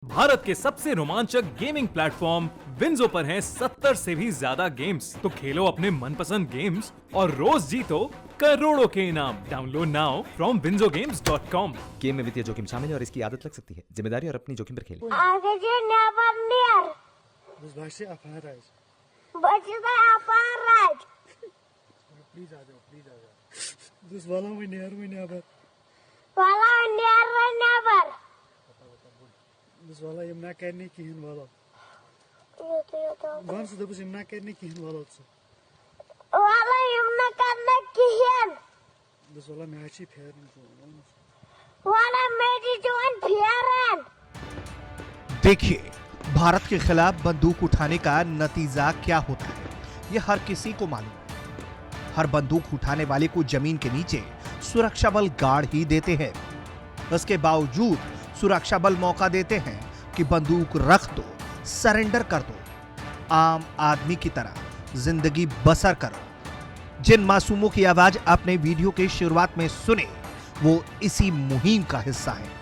भारत के सबसे रोमांचक गेमिंग प्लेटफॉर्म विंजो पर हैं 70 से भी ज्यादा गेम्स। तो खेलो अपने मनपसंद गेम्स और रोज जीतो करोड़ों के इनाम। Download now from winzogames.com। Game में वित्तीय जोखिम शामिल है और इसकी आदत लग सकती है। जिम्मेदारी और अपनी जोखिम पर खेलें। Ayrıca ne var? Dus başta aparaj. Başında yaparlar. Please आ जाओ, please आ जाओ. Dus वाला में नहीं आबर. Valla ne var? Dus वाला यमना करने की हिन वाला. Yutu. Van से दबस यमना करने की हिन वाला उत्सव. Valla yumna kannak kiyen. Dus वाला मैं अच्छी फेर इनको. Valla मेरी जोन फियरन. देखिए, भारत के खिलाफ बंदूक उठाने का नतीजा क्या होता है, यह हर किसी को मालूम है। हर बंदूक उठाने वाले को जमीन के नीचे सुरक्षा बल गाड़ ही देते हैं। इसके बावजूद सुरक्षा बल मौका देते हैं कि बंदूक रख दो, सरेंडर कर दो, आम आदमी की तरह जिंदगी बसर करो। जिन मासूमों की आवाज आपने वीडियो के शुरुआत में सुने, वो इसी मुहिम का हिस्सा है।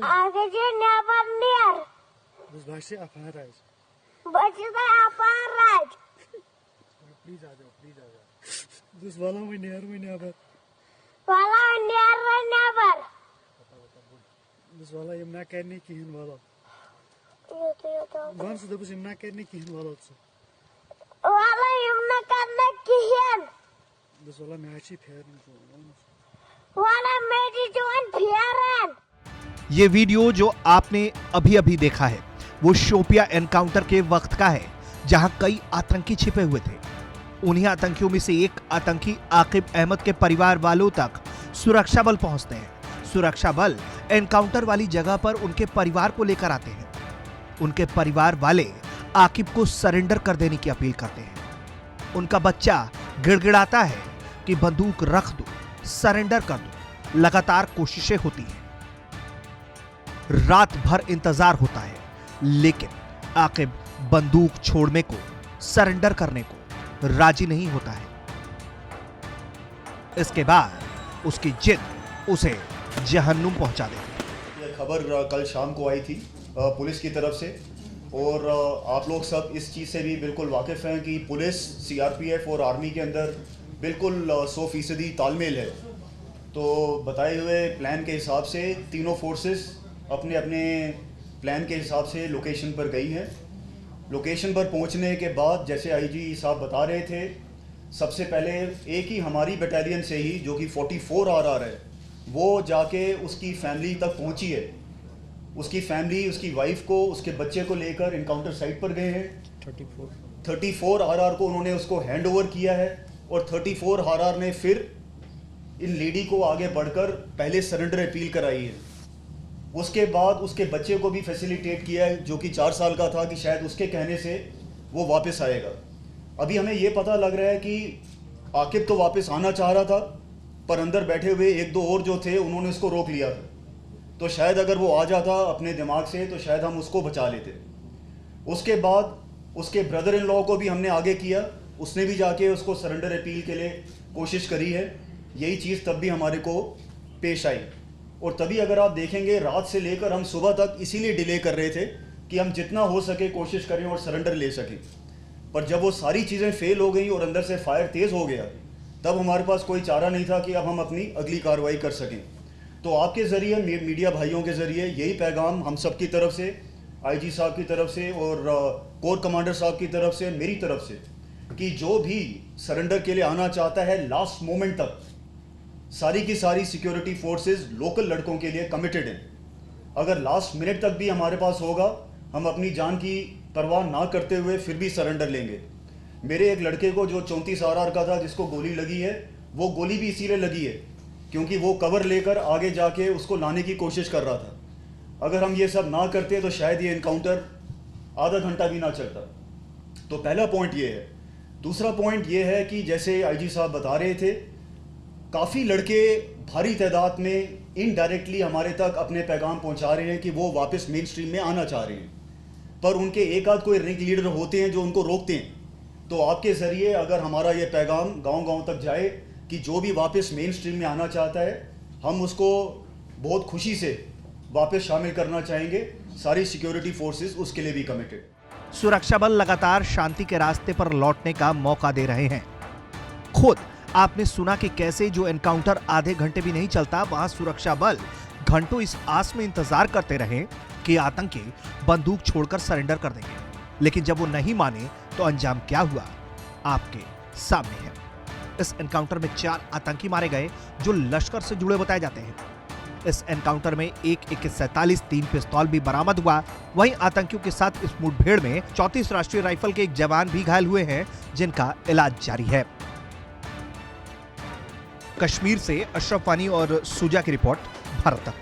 Ayrıca ne var? Dus başta aparaj. Başında yaparlar. Please आ जाओ, please आ जाओ. Dus वाला में नहीं आबर. Valla ne var? Dus वाला यमना करने की हिन वाला. Yutu. Van से दबस यमना करने की हिन वाला उत्सव. Valla yumna kannak kiyen. Dus वाला मैं अच्छी फेर इनको. Valla मेरी जोन फियरन. ये वीडियो जो आपने अभी अभी देखा है, वो शोपिया एनकाउंटर के वक्त का है, जहां कई आतंकी छिपे हुए थे। उन्हीं आतंकियों में से एक आतंकी आकिब अहमद के परिवार वालों तक सुरक्षा बल पहुंचते हैं। सुरक्षा बल एनकाउंटर वाली जगह पर उनके परिवार को लेकर आते हैं। उनके परिवार वाले आकिब को सरेंडर कर देने की अपील करते हैं। उनका बच्चा गिड़गिड़ाता है कि बंदूक रख दो, सरेंडर कर दो। लगातार कोशिशें होती हैं, रात भर इंतजार होता है, लेकिन आकिब बंदूक छोड़ने को, सरेंडर करने को राजी नहीं होता है। इसके बाद उसकी जिद उसे जहन्नुम पहुंचा देती है। ये खबर कल शाम को आई थी पुलिस की तरफ से, और आप लोग सब इस चीज़ से भी बिल्कुल वाकिफ़ हैं कि पुलिस, सीआरपीएफ और आर्मी के अंदर बिल्कुल 100% तालमेल है। तो बताए हुए प्लान के हिसाब से तीनों फोर्सेस अपने अपने प्लान के हिसाब से लोकेशन पर गई हैं। लोकेशन पर पहुंचने के बाद, जैसे आईजी साहब बता रहे थे, सबसे पहले एक ही हमारी बटालियन से ही, जो कि 44 RR है, वो जाके उसकी फैमिली तक पहुंची है। उसकी फैमिली, उसकी वाइफ को, उसके बच्चे को लेकर इनकाउंटर साइट पर गए हैं। 34 RR को उन्होंने उसको हैंड ओवर किया है, और 34 RR ने फिर इन लेडी को आगे बढ़कर पहले सरेंडर अपील कराई है। उसके बाद उसके बच्चे को भी फैसिलिटेट किया है, जो कि 4 साल का था, कि शायद उसके कहने से वो वापस आएगा। अभी हमें ये पता लग रहा है कि आकिब तो वापस आना चाह रहा था, पर अंदर बैठे हुए 1-2 और जो थे, उन्होंने उसको रोक लिया था। तो शायद अगर वो आ जाता अपने दिमाग से, तो शायद हम उसको बचा लेते। उसके बाद उसके ब्रदर इन लॉ को भी हमने आगे किया, उसने भी जाके उसको सरेंडर अपील के लिए कोशिश करी है। यही चीज़ तब भी हमारे को पेश आई, और तभी अगर आप देखेंगे, रात से लेकर हम सुबह तक इसीलिए डिले कर रहे थे कि हम जितना हो सके कोशिश करें और सरेंडर ले सकें। पर जब वो सारी चीज़ें फेल हो गई और अंदर से फायर तेज़ हो गया, तब हमारे पास कोई चारा नहीं था कि अब हम अपनी अगली कार्रवाई कर सकें। तो आपके ज़रिए, मीडिया भाइयों के ज़रिए यही पैगाम हम सब की तरफ से, आईजी साहब की तरफ से और कोर कमांडर साहब की तरफ से, मेरी तरफ से, कि जो भी सरेंडर के लिए आना चाहता है, लास्ट मोमेंट तक सारी की सारी सिक्योरिटी फोर्सेस लोकल लड़कों के लिए कमिटेड हैं। अगर लास्ट मिनट तक भी हमारे पास होगा, हम अपनी जान की परवाह ना करते हुए फिर भी सरेंडर लेंगे। मेरे एक लड़के को, जो 34 RR का था, जिसको गोली लगी है, वो गोली भी इसीलिए लगी है क्योंकि वो कवर लेकर आगे जाके उसको लाने की कोशिश कर रहा था। अगर हम ये सब ना करते तो शायद ये इनकाउंटर आधा घंटा भी ना चलता। तो पहला पॉइंट ये है। दूसरा पॉइंट ये है कि जैसे आईजी साहब बता रहे थे, काफ़ी लड़के भारी तादाद में इनडायरेक्टली हमारे तक अपने पैगाम पहुंचा रहे हैं कि वो वापस मेन स्ट्रीम में आना चाह रहे हैं, पर उनके एक आध कोई रिंग लीडर होते हैं जो उनको रोकते हैं। तो आपके ज़रिए अगर हमारा ये पैगाम गांव-गांव तक जाए कि जो भी वापस मेन स्ट्रीम में आना चाहता है, हम उसको बहुत खुशी से वापस शामिल करना चाहेंगे। सारी सिक्योरिटी फोर्सेस उसके लिए भी कमिटेड। सुरक्षा बल लगातार शांति के रास्ते पर लौटने का मौका दे रहे हैं। खुद आपने सुना कि कैसे जो एनकाउंटर आधे घंटे भी नहीं चलता, वहां सुरक्षा बल घंटों इस आस में इंतजार करते रहे कि आतंकी बंदूक छोड़कर सरेंडर कर देंगे, लेकिन जब वो नहीं माने तो अंजाम क्या हुआ आपके सामने है। इस एनकाउंटर में 4 आतंकी मारे गए जो लश्कर से जुड़े बताए जाते हैं। इस एनकाउंटर में एक AK-47 3 पिस्तौल भी बरामद हुआ। वहीं आतंकियों के साथ इस मुठभेड़ में 34 राष्ट्रीय राइफल के एक जवान भी घायल हुए हैं, जिनका इलाज जारी है। कश्मीर से अशरफ वानी और सुजा की रिपोर्ट, भारत तक।